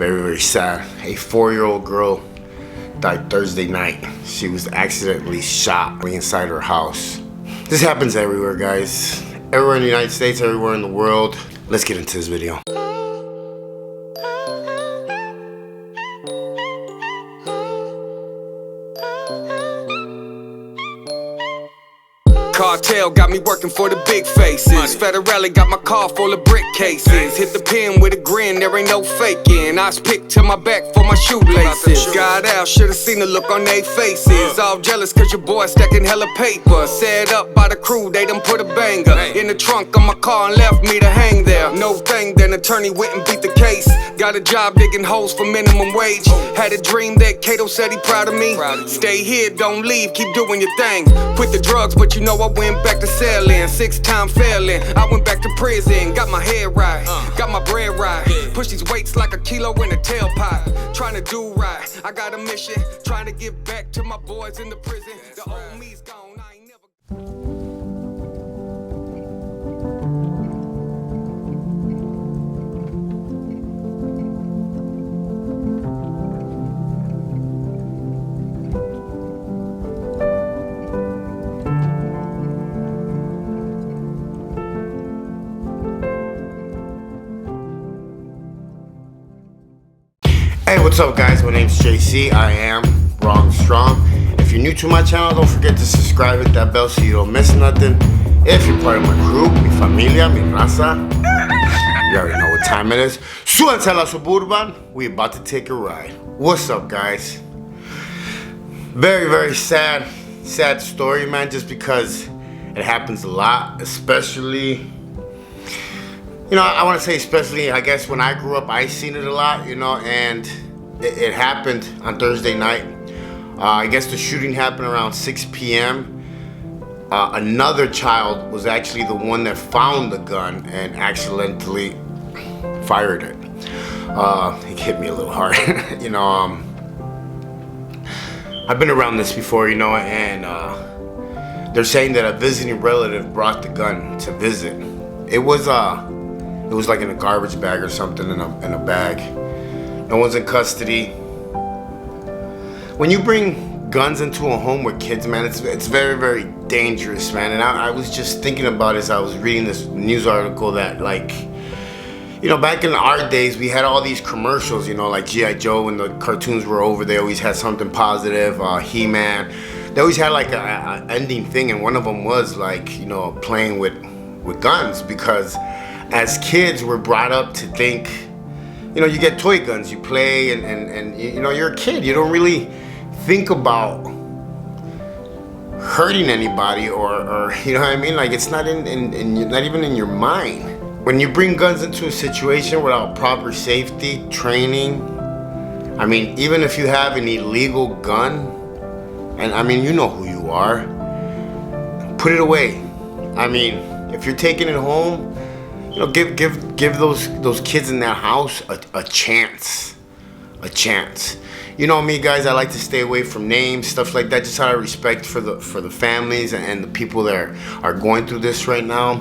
Very, very sad. A 4-year-old girl died Thursday night. She was accidentally shot inside her house. This happens everywhere, guys. Everywhere in the United States, everywhere in the world. Let's get into this video. Cartel got me working for the big faces. Federale got my car full of brick cases. Hit the pen with a grin, there ain't no faking. I was picked to my back for my shoelaces. Got out, should've seen the look on their faces. All jealous cause your boy stacking hella paper. Set up by the crew, they done put a banger in the trunk of my car and left me to hang there. No thing, then attorney went and beat the case. Got a job digging holes for minimum wage. Had a dream that Kato said he proud of me. Stay here, don't leave, keep doing your thing. Quit the drugs, but you know I went back to selling. 6-time failing, I went back to prison. Got my head right, got my bread right. Push these weights like a kilo in a tailpipe. Trying to do right, I got a mission. Trying to give back to my boys in the prison. The old me's gone, I ain't never. Hey, what's up, guys? My name's JC. I am Wrong Strong. If you're new to my channel, don't forget to subscribe, hit that bell so you don't miss nothing. If you're part of my crew, mi familia, mi raza, you already know what time it is. Súbanse a la Suburban. We about to take a ride. What's up, guys? Very, very sad story, man, just because it happens a lot, especially, you know, I want to say especially, I guess when I grew up, I seen it a lot, you know, and it happened on Thursday night. I guess the shooting happened around 6 p.m. Another child was actually the one that found the gun and accidentally fired it. It hit me a little hard, you know. I've been around this before, you know, and they're saying that a visiting relative brought the gun to visit. It was like in a garbage bag or something, in a bag. No one's in custody. When you bring guns into a home with kids, man, it's very, very dangerous, man. And I was just thinking about it as I was reading this news article that, like, you know, back in our days, we had all these commercials, you know, like G.I. Joe, when the cartoons were over, they always had something positive, He-Man. They always had like a ending thing, and one of them was like, you know, playing with guns, because as kids, we're brought up to think, you know, you get toy guns, you play, and you know, you're a kid. You don't really think about hurting anybody or you know what I mean? Like, it's not not even in your mind. When you bring guns into a situation without proper safety, training, I mean, even if you have an illegal gun, and I mean, you know who you are, put it away. I mean, if you're taking it home, you know, give those kids in that house a chance. You know me, guys, I like to stay away from names, stuff like that, just out of respect for the families and the people that are going through this right now.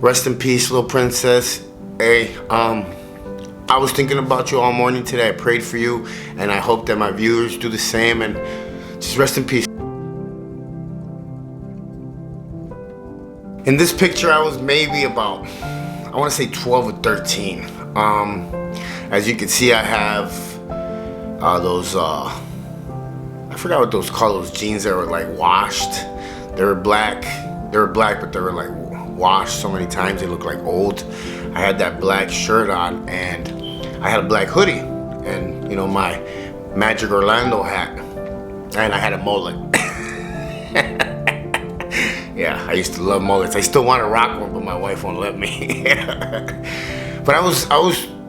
Rest in peace, little princess. Hey, I was thinking about you all morning today. I prayed for you, and I hope that my viewers do the same, and just rest in peace. In this picture, I was maybe about, I want to say 12 or 13. As you can see, I have those, I forgot what those call those jeans that were like washed. They were black, but they were like washed so many times they looked like old. I had that black shirt on, and I had a black hoodie, and, you know, my Magic Orlando hat, and I had a mullet. Yeah, I used to love mullets. I still want to rock one, but my wife won't let me. But I was,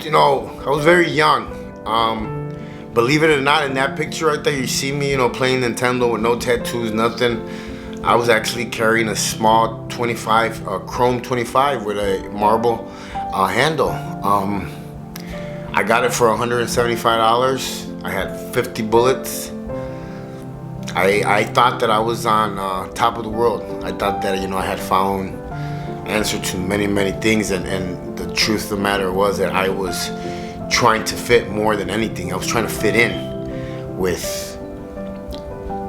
you know, I was very young. Believe it or not, in that picture right there, you see me, you know, playing Nintendo with no tattoos, nothing. I was actually carrying a small 25, chrome 25 with a marble handle. I got it for $175. I had 50 bullets. I thought that I was on top of the world. I thought that, you know, I had found answer to many, many things, and the truth of the matter was that I was trying to fit more than anything. I was trying to fit in with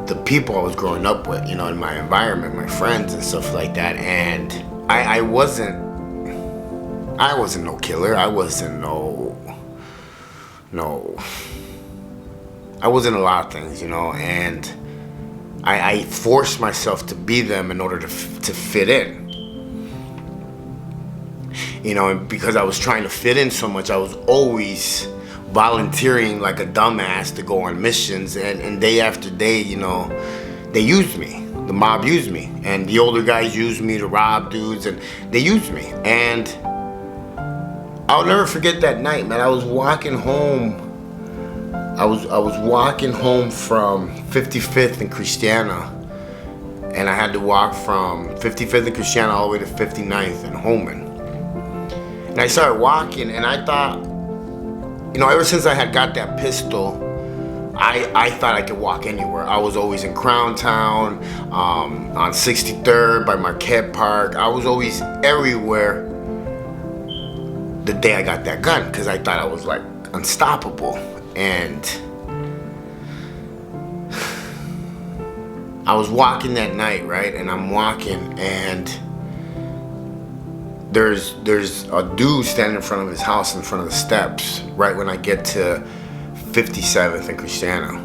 the people I was growing up with, you know, in my environment, my friends and stuff like that. And I wasn't no killer. I wasn't I wasn't a lot of things, you know, and I forced myself to be them in order to fit in. You know, and because I was trying to fit in so much, I was always volunteering like a dumbass to go on missions, and day after day, you know, they used me. The mob used me, and the older guys used me to rob dudes, and they used me. And I'll never forget that night, man. I was walking home. I was walking home from 55th and Christiana, and I had to walk from 55th and Christiana all the way to 59th and Holman. And I started walking, and I thought, you know, ever since I had got that pistol, I thought I could walk anywhere. I was always in Crown Town, on 63rd by Marquette Park. I was always everywhere the day I got that gun, because I thought I was like unstoppable. And I was walking that night, right? And I'm walking, and there's a dude standing in front of his house, in front of the steps, right when I get to 57th and Christiana.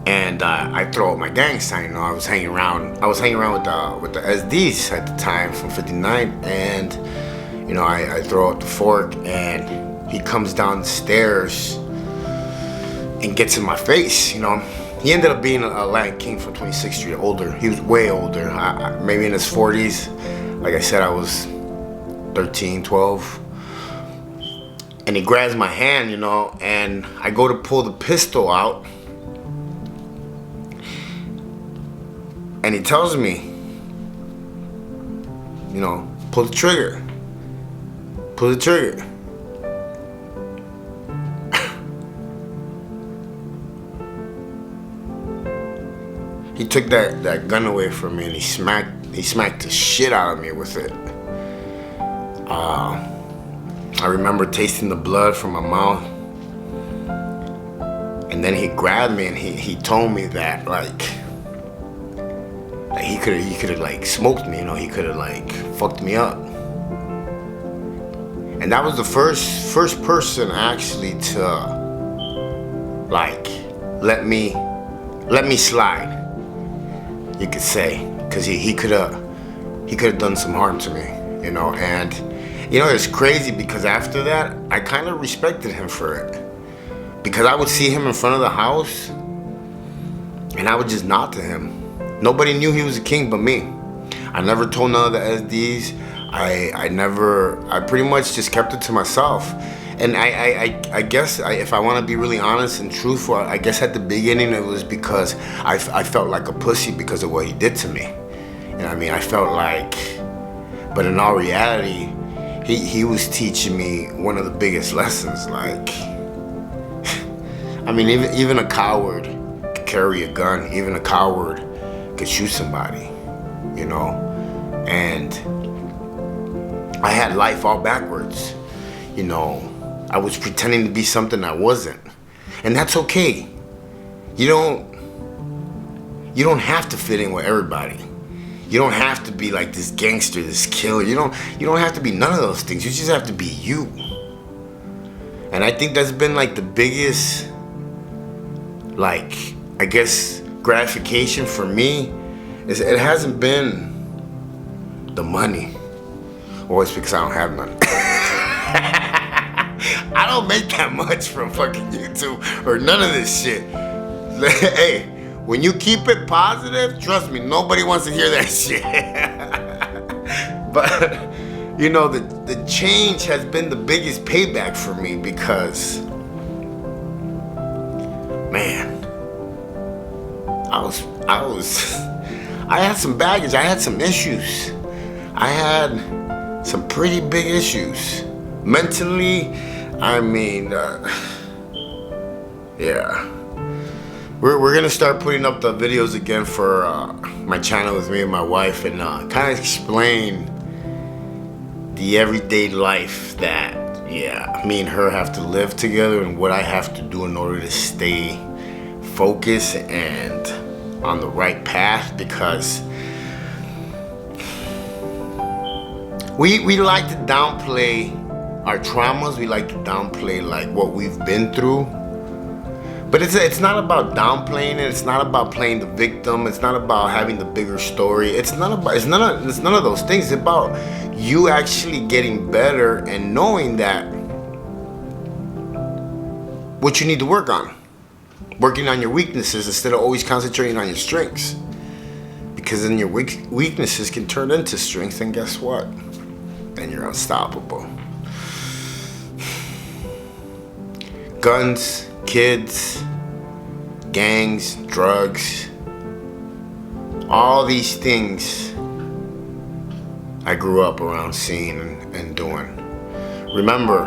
And I throw out my gang sign. You know, I was hanging around with the SDs at the time from 59, and you know, I throw out the fork, and he comes down the stairs and gets in my face. You know, he ended up being a Latin King from 26th Street, older. He was way older, maybe in his 40s. Like I said, I was 13, 12. And he grabs my hand, you know, and I go to pull the pistol out. And he tells me, you know, pull the trigger. Pull the trigger. He took that gun away from me, and he smacked the shit out of me with it. I remember tasting the blood from my mouth, and then he grabbed me, and he told me that like he could have like smoked me, you know, he could have like fucked me up. And that was the first person actually to like let me slide, you could say, because he could have done some harm to me, you know. And you know, it's crazy because after that I kind of respected him for it, because I would see him in front of the house and I would just nod to him. Nobody knew he was a king but me. I never told none of the SDs. I pretty much just kept it to myself. And I guess if I want to be really honest and truthful, I guess at the beginning it was because I felt like a pussy because of what he did to me. You know what I mean? I felt like, but in all reality, he was teaching me one of the biggest lessons. Like, I mean, even a coward could carry a gun. Even a coward could shoot somebody, you know? And I had life all backwards, you know? I was pretending to be something I wasn't. And that's okay. You don't have to fit in with everybody. You don't have to be like this gangster, this killer. You don't have to be none of those things. You just have to be you. And I think that's been like the biggest, like, I guess, gratification for me is it hasn't been the money. Or it's because I don't have none. I don't make that much from fucking YouTube or none of this shit. Hey, when you keep it positive, trust me, nobody wants to hear that shit. But, you know, the change has been the biggest payback for me because, man, I had some baggage. I had some issues. I had some pretty big issues. Mentally, I mean, yeah. We're gonna start putting up the videos again for my channel with me and my wife, and kind of explain the everyday life that, yeah, me and her have to live together, and what I have to do in order to stay focused and on the right path, because we like to downplay our traumas. We like to downplay like what we've been through. But it's not about downplaying it. It's not about playing the victim. It's not about having the bigger story. It's none of those things. It's about you actually getting better and knowing that what you need to work on. Working on your weaknesses instead of always concentrating on your strengths. Because then your weaknesses can turn into strengths, and guess what? Then you're unstoppable. Guns, kids, gangs, drugs, all these things I grew up around seeing and doing. Remember,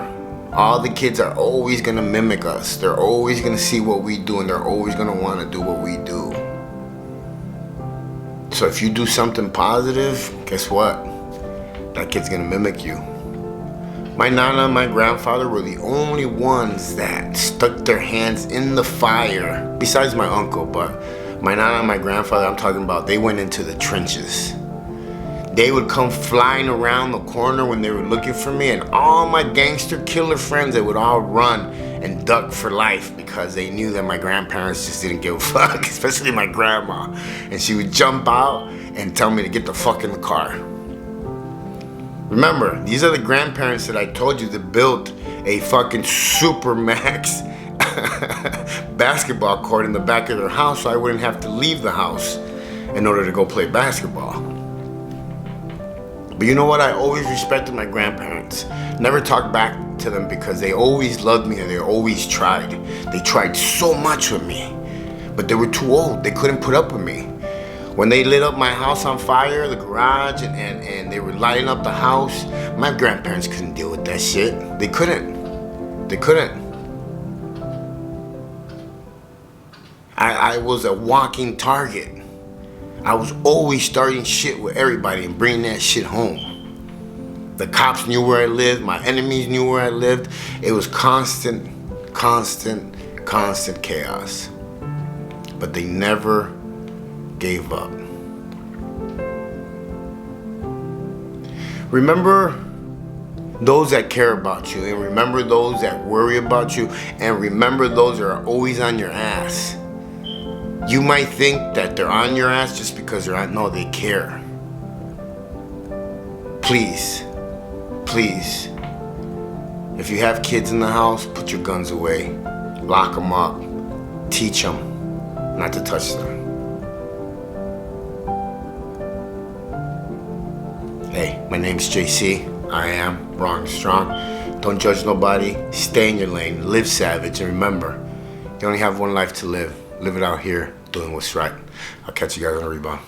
all the kids are always gonna mimic us. They're always gonna see what we do, and they're always gonna wanna do what we do. So if you do something positive, guess what? That kid's gonna mimic you. My nana and my grandfather were the only ones that stuck their hands in the fire, besides my uncle, but my nana and my grandfather, I'm talking about, they went into the trenches. They would come flying around the corner when they were looking for me, and all my gangster killer friends, they would all run and duck for life because they knew that my grandparents just didn't give a fuck, especially my grandma. And she would jump out and tell me to get the fuck in the car. Remember, these are the grandparents that I told you that built a fucking super max basketball court in the back of their house so I wouldn't have to leave the house in order to go play basketball. But you know what? I always respected my grandparents. Never talked back to them because they always loved me and they always tried. They tried so much with me, but they were too old. They couldn't put up with me. When they lit up my house on fire, the garage, and they were lighting up the house, my grandparents couldn't deal with that shit. They couldn't. They couldn't. I was a walking target. I was always starting shit with everybody and bringing that shit home. The cops knew where I lived. My enemies knew where I lived. It was constant chaos. But they never gave up. Remember those that care about you, and remember those that worry about you, and remember those that are always on your ass. You might think that they're on your ass just because they're on. No, they care. Please, if you have kids in the house, put your guns away. Lock them up. Teach them not to touch them. Hey, my name's JC. I am Raw and Strong. Don't judge nobody. Stay in your lane. Live savage. And remember, you only have one life to live. Live it out here doing what's right. I'll catch you guys on the rebound.